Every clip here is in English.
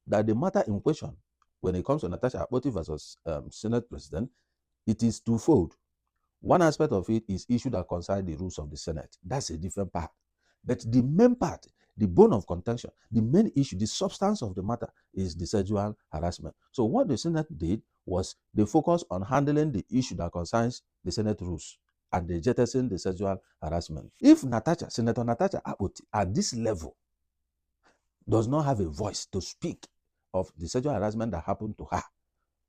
that the matter in question, when it comes to Natasha Akpoti versus Senate President, it is twofold. One aspect of it is issue that concern the rules of the Senate. That's a different part. But the main part, the bone of contention, the main issue, the substance of the matter is the sexual harassment. So what the Senate did was they focused on handling the issue that concerns the Senate rules, and they jettisoned the sexual harassment. If Senator Natasha Akpoti at this level does not have a voice to speak of the sexual harassment that happened to her,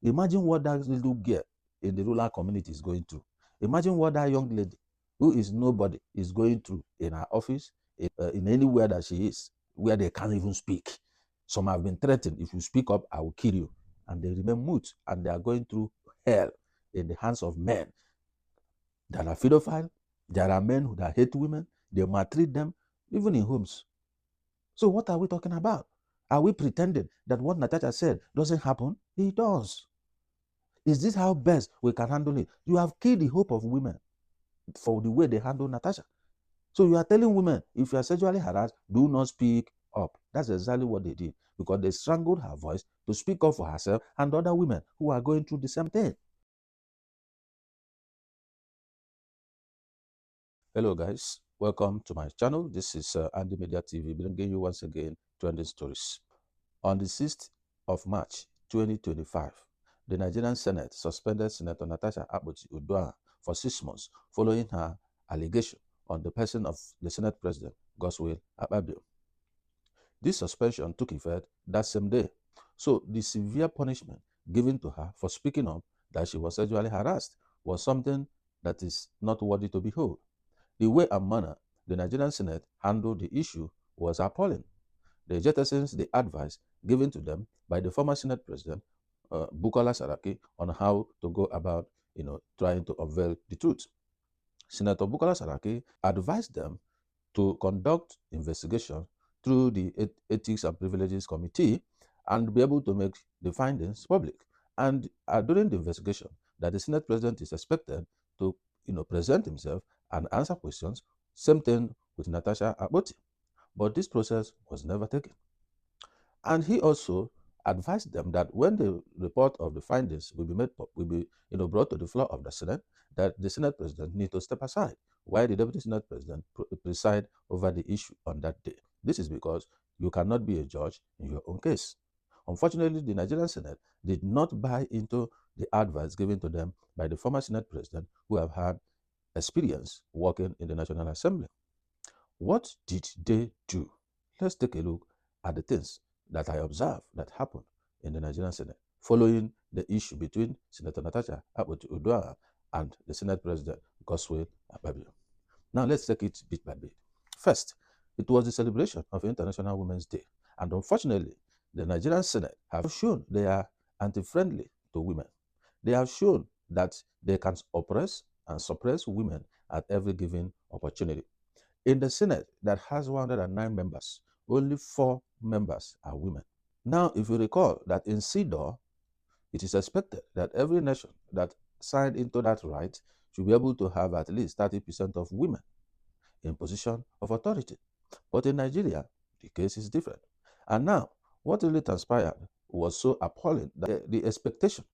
imagine what that little girl in the rural community is going through. Imagine what that young lady who is nobody is going through in her office, in anywhere that she is, where they can't even speak. Some have been threatened, if you speak up, I will kill you. And they remain mute, and they are going through hell in the hands of men that are pedophile. There are men who hate women. They maltreat them, even in homes. So what are we talking about? Are we pretending that what Natasha said doesn't happen? It does. Is this how best we can handle it? You have killed the hope of women for the way they handle Natasha. So you are telling women, if you are sexually harassed, do not speak up. That's exactly what they did, because they strangled her voice to speak up for herself and other women who are going through the same thing. Hello guys, welcome to my channel. This is Andy Media TV, bringing you once again trending stories. On the 6th of March 2025, the Nigerian Senate suspended Senator Natasha Akpoti Uduaghan for 6 months following her allegation on the person of the Senate President Godswill Akpabio. This suspension took effect that same day. So the severe punishment given to her for speaking up that she was sexually harassed was something that is not worthy to behold. The way and manner the Nigerian Senate handled the issue was appalling. They jettisoned the advice given to them by the former Senate President, Bukola Saraki, on how to go about, trying to unveil the truth. Senator Bukola Saraki advised them to conduct investigation through the Ethics and Privileges Committee and be able to make the findings public. And during the investigation, that the Senate President is expected to, present himself and answer questions. Same thing with Natasha Akpoti. But this process was never taken. And he also advised them that when the report of the findings will be brought to the floor of the Senate, that the Senate President need to step aside while the Deputy Senate President preside over the issue on that day. This is because you cannot be a judge in your own case. Unfortunately, the Nigerian Senate did not buy into the advice given to them by the former Senate President, who have had experience working in the National Assembly. What did they do? Let's take a look at the things that I observed that happened in the Nigerian Senate following the issue between Senator Natasha Akpoti Uduaghan and the Senate President Godswill Akpabio. Now let's take it bit by bit. First, it was the celebration of International Women's Day, and unfortunately, the Nigerian Senate have shown they are anti-friendly to women. They have shown that they can oppress and suppress women at every given opportunity. In the Senate that has 109 members, only 4 members are women. Now, if you recall that in CEDAW, it is expected that every nation that signed into that right should be able to have at least 30% of women in position of authority. But in Nigeria, the case is different. And now, what really transpired was so appalling that the expectation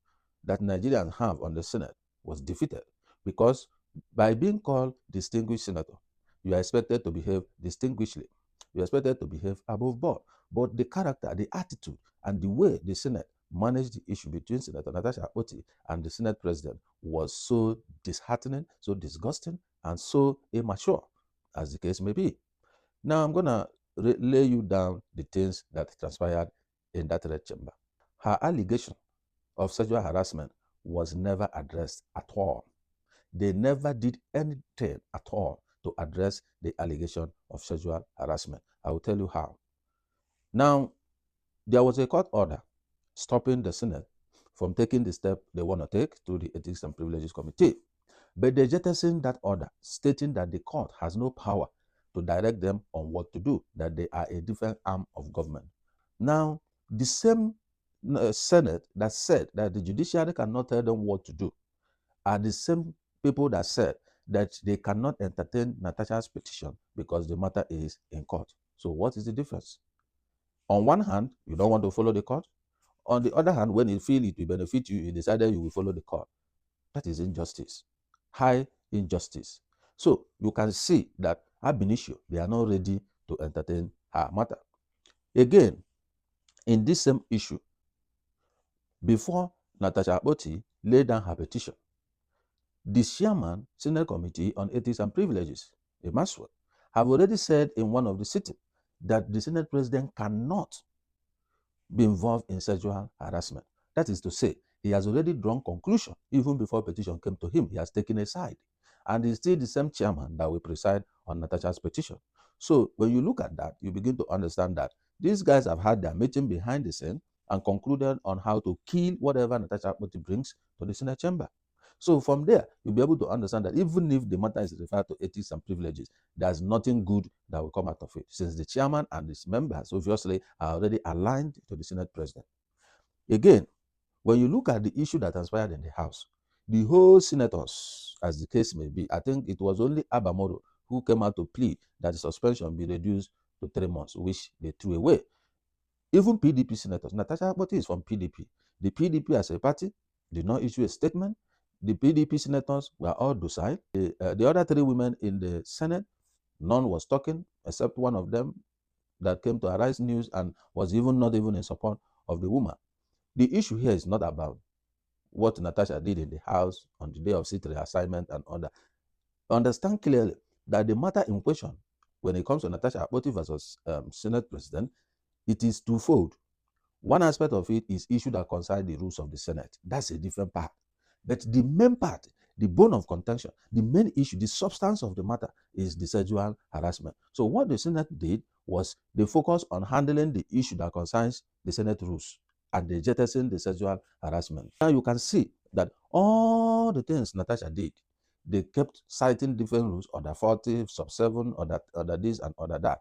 that Nigerians have on the Senate was defeated, because by being called distinguished senator, you are expected to behave distinguishedly. You are expected to behave above board. But the character, the attitude, and the way the Senate managed the issue between Senator Natasha Akpoti and the Senate President was so disheartening, so disgusting, and so immature, as the case may be. Now I'm going to lay you down the things that transpired in that red chamber. Her allegation of sexual harassment was never addressed at all. They never did anything at all to address the allegation of sexual harassment. I will tell you how. Now, there was a court order stopping the Senate from taking the step they want to take through the Ethics and Privileges Committee. But they jettisoned that order, stating that the court has no power to direct them on what to do, that they are a different arm of government. Now, the same Senate that said that the judiciary cannot tell them what to do are the same people that said that they cannot entertain Natasha's petition because the matter is in court. So what is the difference? On one hand, you don't want to follow the court. On the other hand, when you feel it will benefit you, you decided you will follow the court. That is injustice, high injustice. So you can see that ab initio, they are not ready to entertain her matter. Again, in this same issue, before Natasha Akpoti laid down her petition, the chairman, Senate Committee on Ethics and Privileges, Maxwell, have already said in one of the sittings that the Senate President cannot be involved in sexual harassment. That is to say, he has already drawn conclusion even before petition came to him. He has taken a side. And he's still the same chairman that will preside on Natasha's petition. So when you look at that, you begin to understand that these guys have had their meeting behind the scene and concluded on how to kill whatever Natasha Akpoti brings to the Senate chamber. So from there, you'll be able to understand that even if the matter is referred to ethics and privileges, there's nothing good that will come out of it, since the chairman and his members obviously are already aligned to the Senate President. Again, when you look at the issue that transpired in the House, the whole senators, as the case may be, I think it was only Abamoro who came out to plead that the suspension be reduced to 3 months, which they threw away. Even PDP senators, Natasha Akpoti is from PDP. The PDP as a party did not issue a statement. The PDP senators were all docile. The other 3 women in the Senate, none was talking except one of them that came to Arise News and was not even in support of the woman. The issue here is not about what Natasha did in the House on the day of seat reassignment and all that. Understand clearly that the matter in question, when it comes to Natasha Akpoti versus Senate President, it is twofold. One aspect of it is issue that concerns the rules of the Senate. That's a different part. But the main part, the bone of contention, the main issue, the substance of the matter is the sexual harassment. So what the Senate did was they focused on handling the issue that concerns the Senate rules, and they jettisoned the sexual harassment. Now you can see that all the things Natasha did, they kept citing different rules, order 40, sub 7, order this and order that,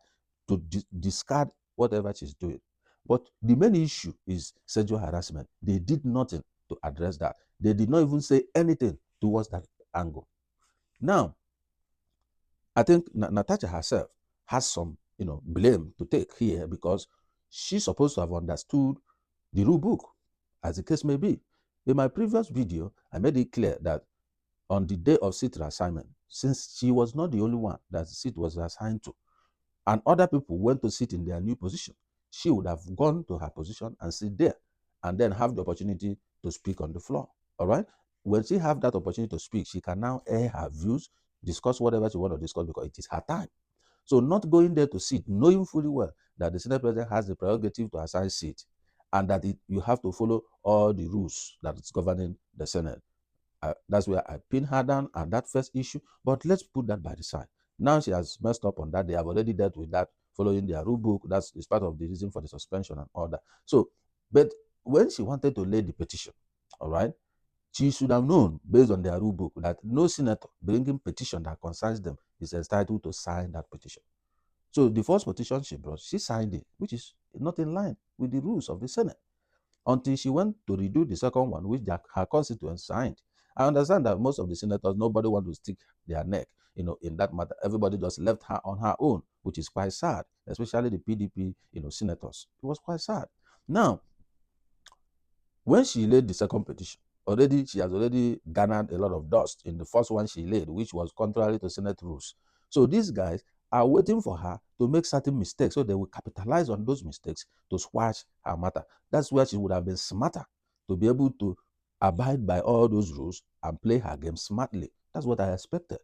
to discard whatever she's doing. But the main issue is sexual harassment. They did nothing to address that. They did not even say anything towards that angle. Now, I think Natasha herself has some, blame to take here, because she's supposed to have understood the rule book, as the case may be. In my previous video, I made it clear that on the day of seat reassignment, since she was not the only one that the seat was assigned to, and other people went to sit in their new position, she would have gone to her position and sit there, and then have the opportunity to speak on the floor. All right? When she have that opportunity to speak, she can now air her views, discuss whatever she want to discuss, because it is her time. So not going there to sit, knowing fully well that the Senate President has the prerogative to assign seat, and that you have to follow all the rules that is governing the Senate. That's where I pin her down at that first issue. But let's put that by the side. Now she has messed up on that. They have already dealt with that, following their rule book. That is part of the reason for the suspension and all that. So, but when she wanted to lay the petition, all right, she should have known, based on their rule book, that no senator bringing petition that concerns them is entitled to sign that petition. So the first petition she brought, she signed it, which is not in line with the rules of the Senate, until she went to redo the second one, which her constituents signed. I understand that most of the senators, nobody wants to stick their neck, in that matter. Everybody just left her on her own, which is quite sad, especially the PDP, senators. It was quite sad. Now, when she laid the second petition, she has already garnered a lot of dust in the first one she laid, which was contrary to Senate rules. So these guys are waiting for her to make certain mistakes, so they will capitalize on those mistakes to squash her matter. That's where she would have been smarter, to be able to abide by all those rules and play her game smartly. That's what I expected.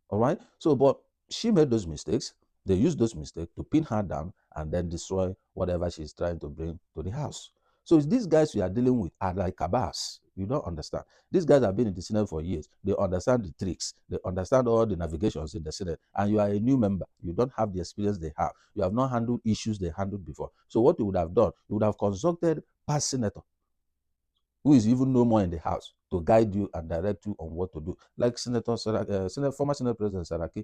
All right? So, but she made those mistakes. They used those mistakes to pin her down and then destroy whatever she's trying to bring to the House. So these guys we are dealing with are like cabals. You don't understand. These guys have been in the Senate for years. They understand the tricks. They understand all the navigations in the Senate. And you are a new member. You don't have the experience they have. You have not handled issues they handled before. So what you would have done, you would have consulted past senator, who is even no more in the House, to guide you and direct you on what to do. Like former Senate President Saraki,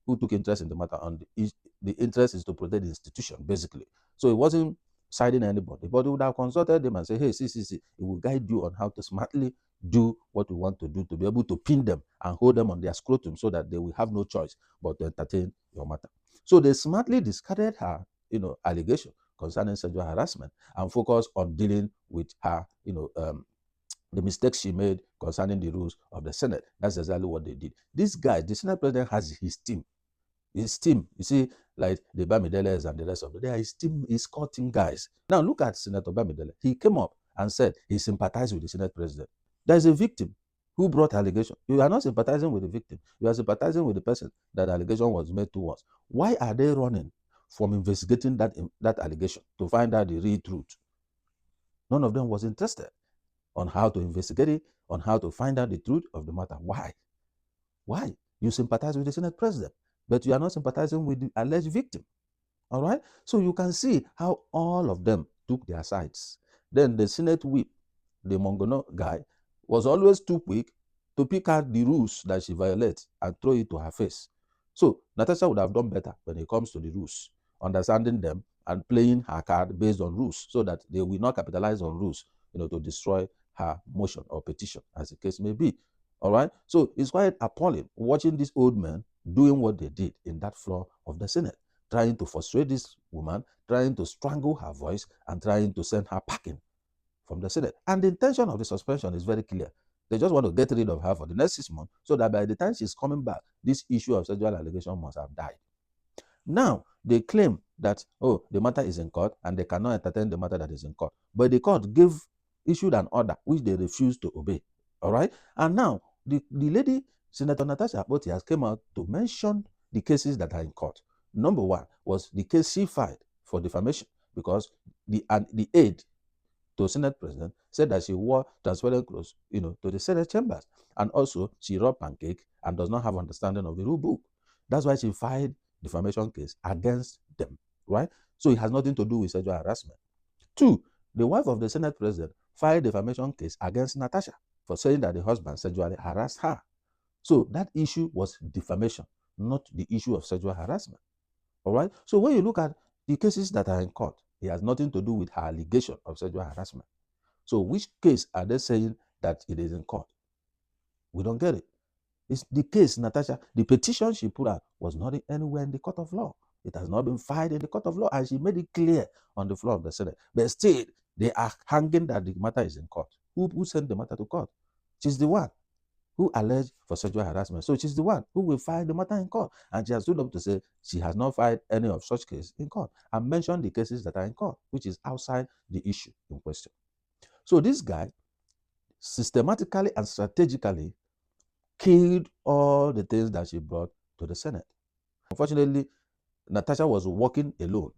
who took interest in the matter, and the interest is to protect the institution, basically. So it wasn't siding anybody, but he would have consulted them and say, hey, see, it will guide you on how to smartly do what we want to do, to be able to pin them and hold them on their scrotum, so that they will have no choice but to entertain your matter. So they smartly discarded her, allegation concerning sexual harassment and focus on dealing with her, the mistakes she made concerning the rules of the Senate. That's exactly what they did. This guy, the Senate President, has his team. His team, you see, like the Bamideles and the rest of them, they are his team, his core team guys. Now look at Senator Bamidele. He came up and said he sympathized with the Senate President. There is a victim who brought allegation. You are not sympathizing with the victim. You are sympathizing with the person that the allegation was made towards. Why are they running from investigating that allegation to find out the real truth? None of them was interested on how to investigate it, on how to find out the truth of the matter. Why? Why? You sympathize with the Senate President, but you are not sympathizing with the alleged victim. All right? So you can see how all of them took their sides. Then the Senate whip, the Mongono guy, was always too quick to pick out the rules that she violates and throw it to her face. So Natasha would have done better when it comes to the rules, understanding them and playing her card based on rules so that they will not capitalize on rules, to destroy her motion or petition, as the case may be. All right? So it's quite appalling watching these old men doing what they did in that floor of the Senate, trying to frustrate this woman, trying to strangle her voice, and trying to send her packing from the Senate. And the intention of the suspension is very clear. They just want to get rid of her for the next 6 months so that by the time she's coming back, this issue of sexual allegation must have died. Now, they claim that, the matter is in court and they cannot entertain the matter that is in court. But the court issued an order which they refused to obey. All right? And now, the lady, Senator Natasha Akpoti, has come out to mention the cases that are in court. Number one was the case she filed for defamation because the aide to Senate President said that she wore transparent clothes, to the Senate chambers. And also, she wrote pancake and does not have understanding of the rule book. That's why she filed defamation case against them, right? So it has nothing to do with sexual harassment. Two, the wife of the Senate President filed defamation case against Natasha for saying that the husband sexually harassed her. So that issue was defamation, not the issue of sexual harassment. All right? So when you look at the cases that are in court, it has nothing to do with her allegation of sexual harassment. So which case are they saying that it is in court? We don't get it. It's the case, Natasha, the petition she put out was not anywhere in the court of law. It has not been filed in the court of law, and she made it clear on the floor of the Senate. But still, they are hanging that the matter is in court. Who sent the matter to court? She's the one who alleged for sexual harassment. So she's the one who will file the matter in court. And she has stood up to say she has not filed any of such cases in court and mentioned the cases that are in court, which is outside the issue in question. So this guy systematically and strategically killed all the things that she brought to the Senate. Unfortunately, Natasha was working alone,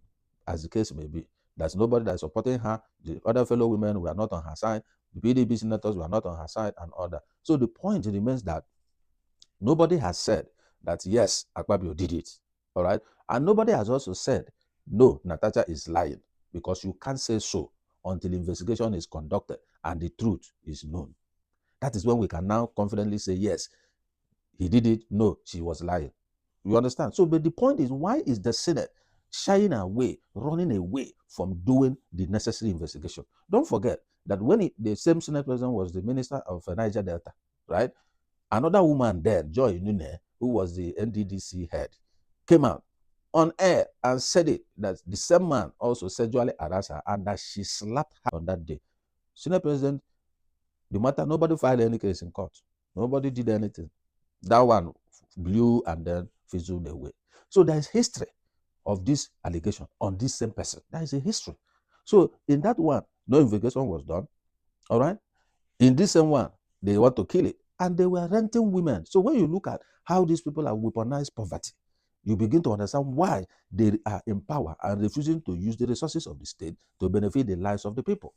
as the case may be. There's nobody that's supporting her. The other fellow women were not on her side. The PDP senators were not on her side and all that. So the point remains that nobody has said that, yes, Akpabio did it. All right? And nobody has also said, no, Natasha is lying, because you can't say so until investigation is conducted and the truth is known. That is when we can now confidently say, yes, he did it. No, she was lying. You understand? So, but the point is, why is the Senate shying away, running away from doing the necessary investigation? Don't forget that when the same Senate President was the Minister of Niger Delta, right? Another woman there, Joy Nune, who was the NDDC head, came out on air and said it, that the same man also sexually harassed her and that she slapped her on that day. Senate President, the matter, nobody filed any case in court. Nobody did anything. That one blew and then fizzled away. So there is history of this allegation on this same person. There is a history. So in that one, no investigation was done. All right? In this same one, they want to kill it. And they were renting women. So when you look at how these people have weaponized poverty, you begin to understand why they are in power and refusing to use the resources of the state to benefit the lives of the people.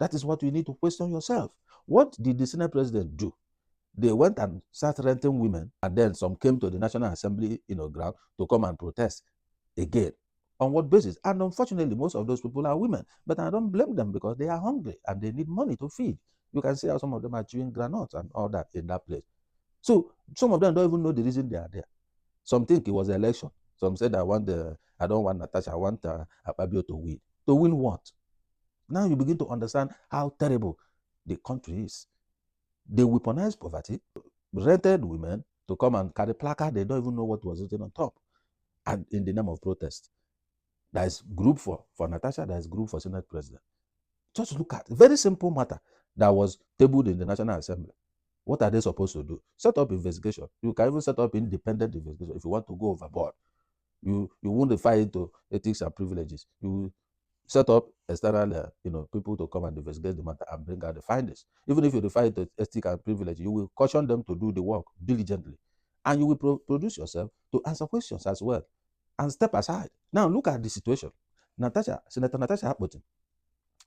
That is what you need to question yourself. What did the Senate President do? They went and started renting women, and then some came to the National Assembly, ground to come and protest again. On what basis? And unfortunately, most of those people are women. But I don't blame them because they are hungry and they need money to feed. You can see how some of them are chewing granules and all that in that place. So some of them don't even know the reason they are there. Some think it was an election. Some said, I don't want Natasha, I want Akpabio to win. To win what? Now you begin to understand how terrible the country is. They weaponized poverty, rented women to come and carry placard. They don't even know what was written on top, and in the name of protest. There is group for Natasha, there is group for Senate President. Just look at very simple matter that was tabled in the National Assembly. What are they supposed to do? Set up investigation. You can even set up independent investigation if you want to go overboard. You won't defy into ethics and privileges. You set up external people to come and investigate the matter and bring out the findings. Even if you defy to ethics and privilege, you will caution them to do the work diligently, and you will produce yourself to answer questions as well and step aside. Now look at the situation. Senator Natasha Akpoti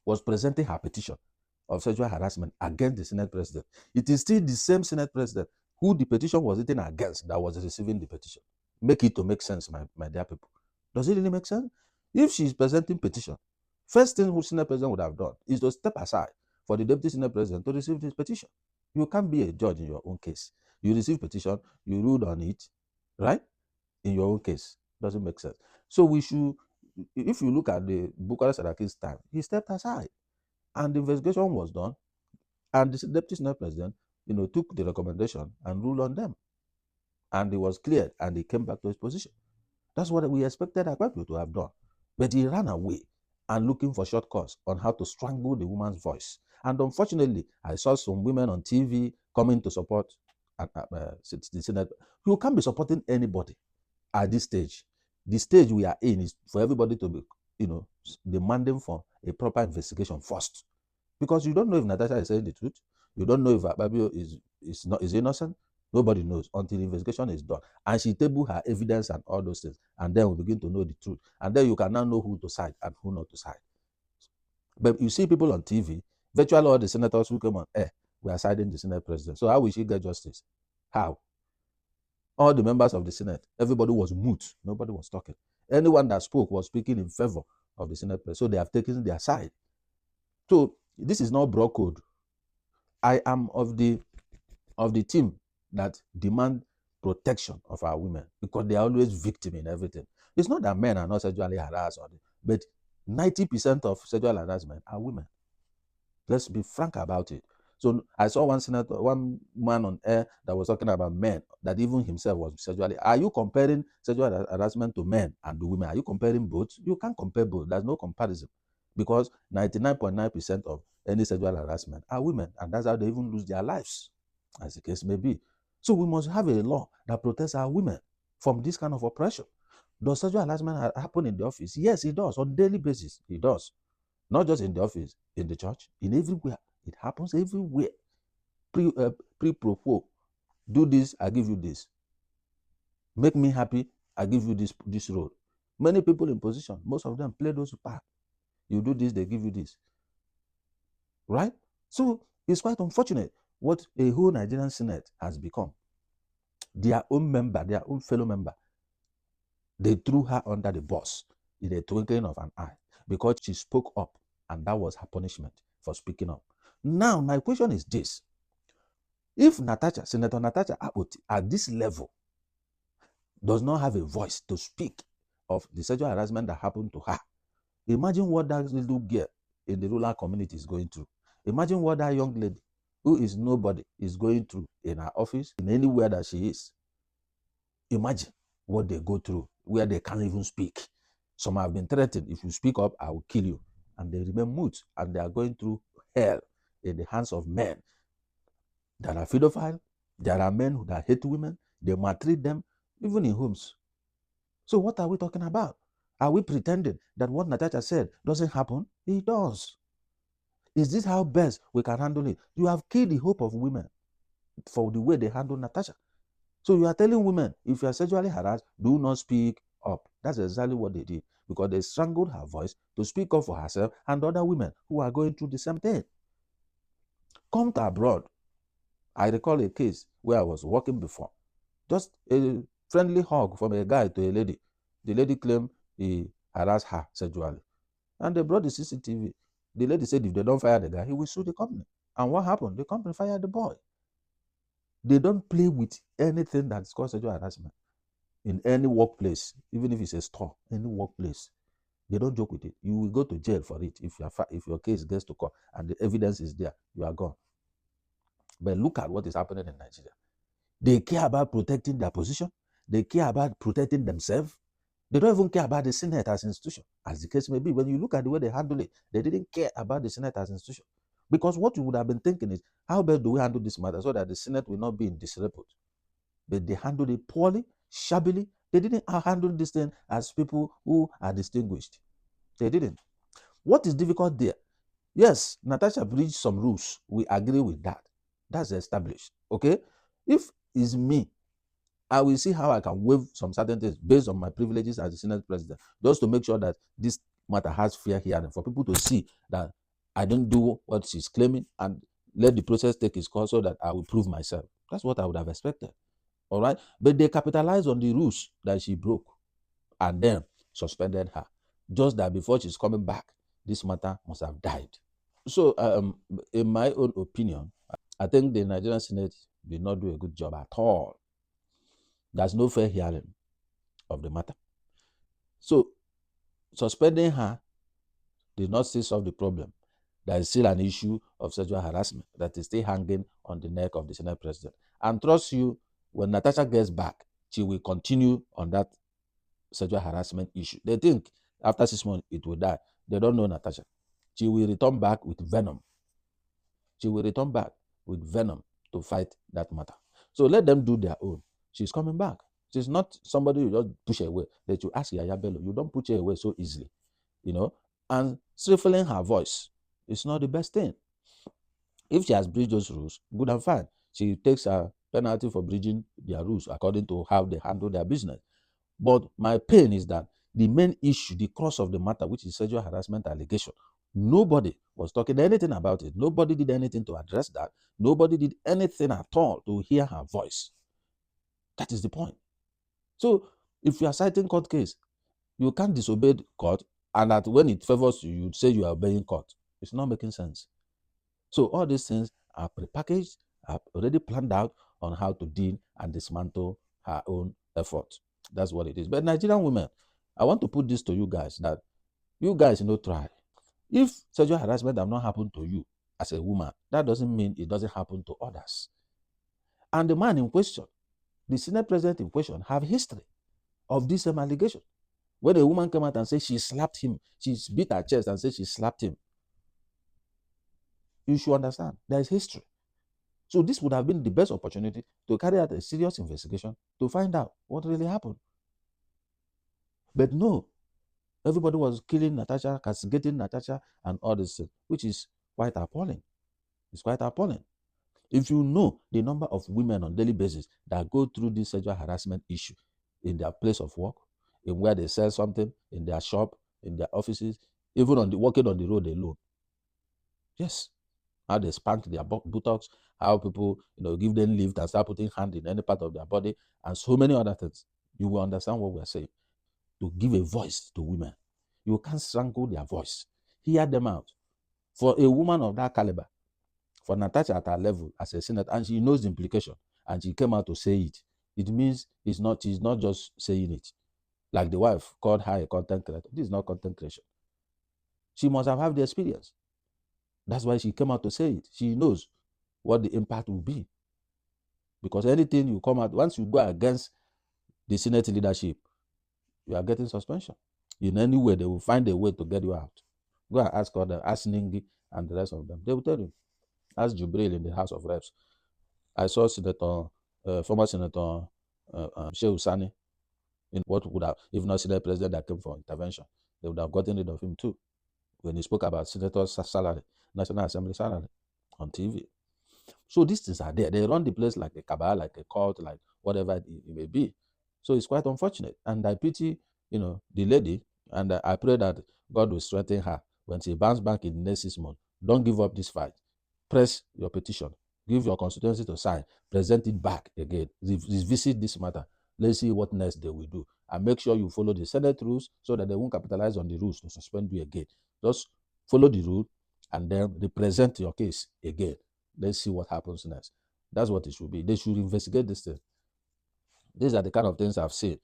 was presenting her petition of sexual harassment against the Senate President. It is still the same Senate President who the petition was written against that was receiving the petition. Make it to make sense, my dear people. Does it really make sense? If she is presenting petition, first thing the Senate President would have done is to step aside for the Deputy Senate President to receive this petition. You can't be a judge in your own case. You receive petition, you ruled on it, right? In your own case. Doesn't make sense. So we should, if you look at the Bukola Saraki's time, he stepped aside and the investigation was done, and the Deputy Senate President, took the recommendation and ruled on them. And he was cleared and he came back to his position. That's what we expected Akpabio to have done. But he ran away and looking for shortcuts on how to strangle the woman's voice. And unfortunately, I saw some women on TV coming to support the Senate. You can't be supporting anybody at this stage. The stage we are in is for everybody to be, demanding for a proper investigation first. Because you don't know if Natasha is saying the truth. You don't know if Akpabio is innocent. Nobody knows until the investigation is done. And she table her evidence and all those things. And then we begin to know the truth. And then you can now know who to side and who not to side. But you see people on TV, virtually all the senators who come on air, we are siding the Senate President. So how will she get justice? How? All the members of the Senate, everybody was mute. Nobody was talking. Anyone that spoke was speaking in favor of the Senate President. So they have taken their side. So this is not broad code. I am of the team that demand protection of our women because they are always victim in everything. It's not that men are not sexually harassed, but 90% of sexual harassment are women. Let's be frank about it. So I saw one man on air that was talking about men, that even himself was sexually. Are you comparing sexual harassment to men and the women? Are you comparing both? You can't compare both. There's no comparison because 99.9% of any sexual harassment are women, and that's how they even lose their lives, as the case may be. So we must have a law that protects our women from this kind of oppression. Does sexual harassment happen in the office? Yes, it does. On a daily basis, it does. Not just in the office, in the church, in everywhere. It happens everywhere. Pre-propos. Do this, I give you this. Make me happy, I give you this role. Many people in position, most of them play those parts. You do this, they give you this. Right? So it's quite unfortunate what a whole Nigerian Senate has become. Their own member, their own fellow member, they threw her under the bus in a twinkling of an eye because she spoke up, and that was her punishment for speaking up. Now, my question is this. If Senator Natasha Akpoti, at this level, does not have a voice to speak of the sexual harassment that happened to her, imagine what that little girl in the rural community is going through. Imagine what that young lady who is nobody is going through in her office, in anywhere that she is. Imagine what they go through, where they can't even speak. Some have been threatened, if you speak up, I will kill you. And they remain mute, and they are going through hell in the hands of men that are pedophile. There are men that hate women. They maltreat them, even in homes. So what are we talking about? Are we pretending that what Natasha said doesn't happen? It does. Is this how best we can handle it? You have killed the hope of women for the way they handle Natasha. So you are telling women, if you are sexually harassed, do not speak up. That's exactly what they did, because they strangled her voice to speak up for herself and other women who are going through the same thing. Come to abroad. I recall a case where I was working before. Just a friendly hug from a guy to a lady. The lady claimed he harassed her sexually. And they brought the CCTV. The lady said if they don't fire the guy, he will sue the company. And what happened? The company fired the boy. They don't play with anything that's called sexual harassment in any workplace, even if it's a store, any workplace. They don't joke with it. You will go to jail for it if your case gets to court and the evidence is there, you are gone. But look at what is happening in Nigeria. They care about protecting their position. They care about protecting themselves. They don't even care about the Senate as an institution, as the case may be. When you look at the way they handle it, they didn't care about the Senate as an institution. Because what you would have been thinking is, how best do we handle this matter so that the Senate will not be in disrepute? But they handled it poorly, shabbily. They didn't handle this thing as people who are distinguished. They didn't. What is difficult there? Yes, Natasha breached some rules. We agree with that. That's established. Okay? If it's me, I will see how I can waive some certain things based on my privileges as the Senate President, just to make sure that this matter has fair hearing, for people to see that I didn't do what she's claiming, and let the process take its course so that I will prove myself. That's what I would have expected. All right? But they capitalized on the rules that she broke and then suspended her. Just that before she's coming back, this matter must have died. So, in my own opinion, I think the Nigerian Senate did not do a good job at all. There's no fair hearing of the matter. So, suspending her did not still solve the problem. There is still an issue of sexual harassment that is still hanging on the neck of the Senate President. And trust you, when Natasha gets back, she will continue on that sexual harassment issue. They think after 6 months it will die. They don't know Natasha. She will return back with venom. She will return back with venom to fight that matter. So let them do their own. She's coming back. She's not somebody you just push away. That you ask Yaya Bello, you don't push her away so easily, you know. And stifling her voice is not the best thing. If she has breached those rules, good and fine. She takes a penalty for breaching their rules according to how they handle their business. But my pain is that the main issue, the crux of the matter, which is sexual harassment allegation, nobody was talking anything about it. Nobody did anything to address that. Nobody did anything at all to hear her voice. That is the point. So if you are citing court case, you can't disobey the court, and that when it favors you, you say you are obeying court. It's not making sense. So all these things are prepackaged, are already planned out on how to deal and dismantle her own effort. That's what it is. But Nigerian women, I want to put this to you guys, that you guys try. If sexual harassment have not happened to you as a woman, that doesn't mean it doesn't happen to others. And the man in question, the Senate President in question, have history of this same allegation. When a woman came out and said she slapped him, she beat her chest and said she slapped him. You should understand, there is history. So this would have been the best opportunity to carry out a serious investigation to find out what really happened. But no, everybody was killing Natasha, castigating Natasha, and all this, which is quite appalling. It's quite appalling. If you know the number of women on a daily basis that go through this sexual harassment issue in their place of work, in where they sell something, in their shop, in their offices, even on the walking on the road alone. Yes. How they spank their buttocks, how people give them lift and start putting hand in any part of their body, and so many other things. You will understand what we're saying. To give a voice to women. You can't strangle their voice. Hear them out. For a woman of that caliber, for Natasha at her level as a senator, and she knows the implication, and she came out to say it, it means she's not just saying it. Like the wife called her a content creator. This is not content creation. She must have had the experience. That's why she came out to say it. She knows what the impact will be. Because anything you come out, once you go against the Senate leadership, you are getting suspension. In any way, they will find a way to get you out. Go and ask others, ask Ningi and the rest of them. They will tell you. Ask Jubril in the House of Reps. I saw former Senator Shehu Sani, in what would have, if not Senate President that came for intervention, they would have gotten rid of him too. When he spoke about Senator's salary, National Assembly salary on TV. So these things are there. They run the place like a cabal, like a cult, like whatever it may be. So it's quite unfortunate. And I pity, the lady, and I pray that God will strengthen her when she bounces back in the next 6 months. Don't give up this fight. Press your petition. Give your constituency to sign. Present it back again. Revisit this matter. Let's see what next they will do. And make sure you follow the Senate rules so that they won't capitalize on the rules to suspend you again. Just follow the rule and then represent your case again. Let's see what happens next. That's what it should be. They should investigate this thing. These are the kind of things I've seen.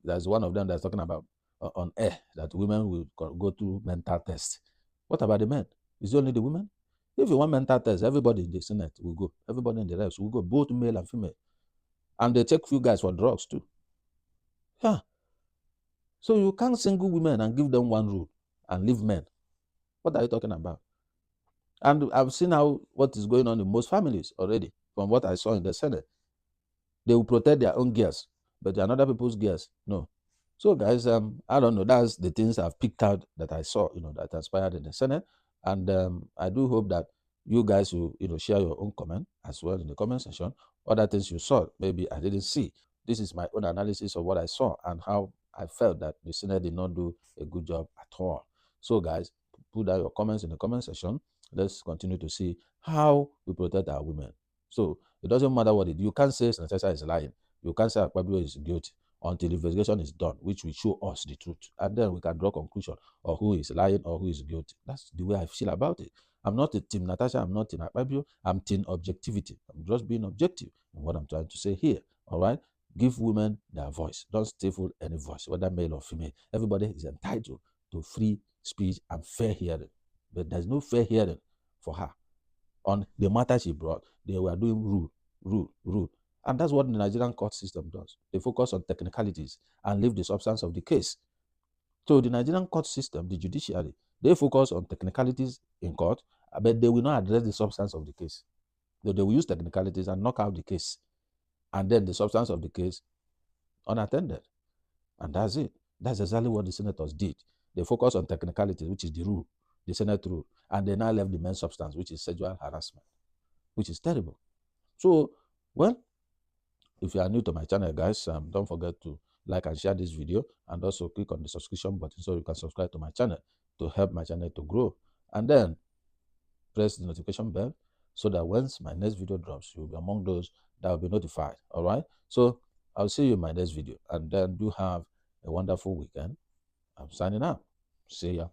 There's one of them that's talking about on air that women will go through mental tests. What about the men? Is it only the women? If you want mental tests, everybody in the Senate will go. Everybody in the reps will go, both male and female. And they take few guys for drugs too. Yeah. So you can't single women and give them one rule and leave men. What are you talking about? And I've seen how what is going on in most families already, from what I saw in the Senate. They will protect their own girls, but another people's girls, no. So guys, I don't know. That's the things I've picked out that I saw, that transpired in the Senate. And I do hope that you guys will, share your own comment as well in the comment section. Other things you saw, maybe I didn't see. This is my own analysis of what I saw and how I felt that the Senate did not do a good job at all. So guys, put down your comments in the comment section. Let's continue to see how we protect our women. So it doesn't matter what it. You can't say Senator is lying. You can't say Akpabio is guilty until the investigation is done, which will show us the truth. And then we can draw conclusion of who is lying or who is guilty. That's the way I feel about it. I'm not a team Natasha, I'm not team Akpabio, I'm team objectivity. I'm just being objective in what I'm trying to say here. All right? Give women their voice. Don't stifle any voice, whether male or female. Everybody is entitled to free speech and fair hearing. But there's no fair hearing for her. On the matter she brought, they were doing rule. And that's what the Nigerian court system does. They focus on technicalities and leave the substance of the case. So the Nigerian court system, the judiciary, they focus on technicalities in court, but they will not address the substance of the case. They will use technicalities and knock out the case. And then the substance of the case unattended. And that's it. That's exactly what the senators did. They focus on technicalities, which is the rule, the Senate rule. And they now left the main substance, which is sexual harassment, which is terrible. So, well, if you are new to my channel, guys, don't forget to like and share this video, and also click on the subscription button so you can subscribe to my channel to help my channel to grow. And then press the notification bell so that once my next video drops, you'll be among those that will be notified. All right. So I'll see you in my next video, and then do have a wonderful weekend. I'm signing out. See ya.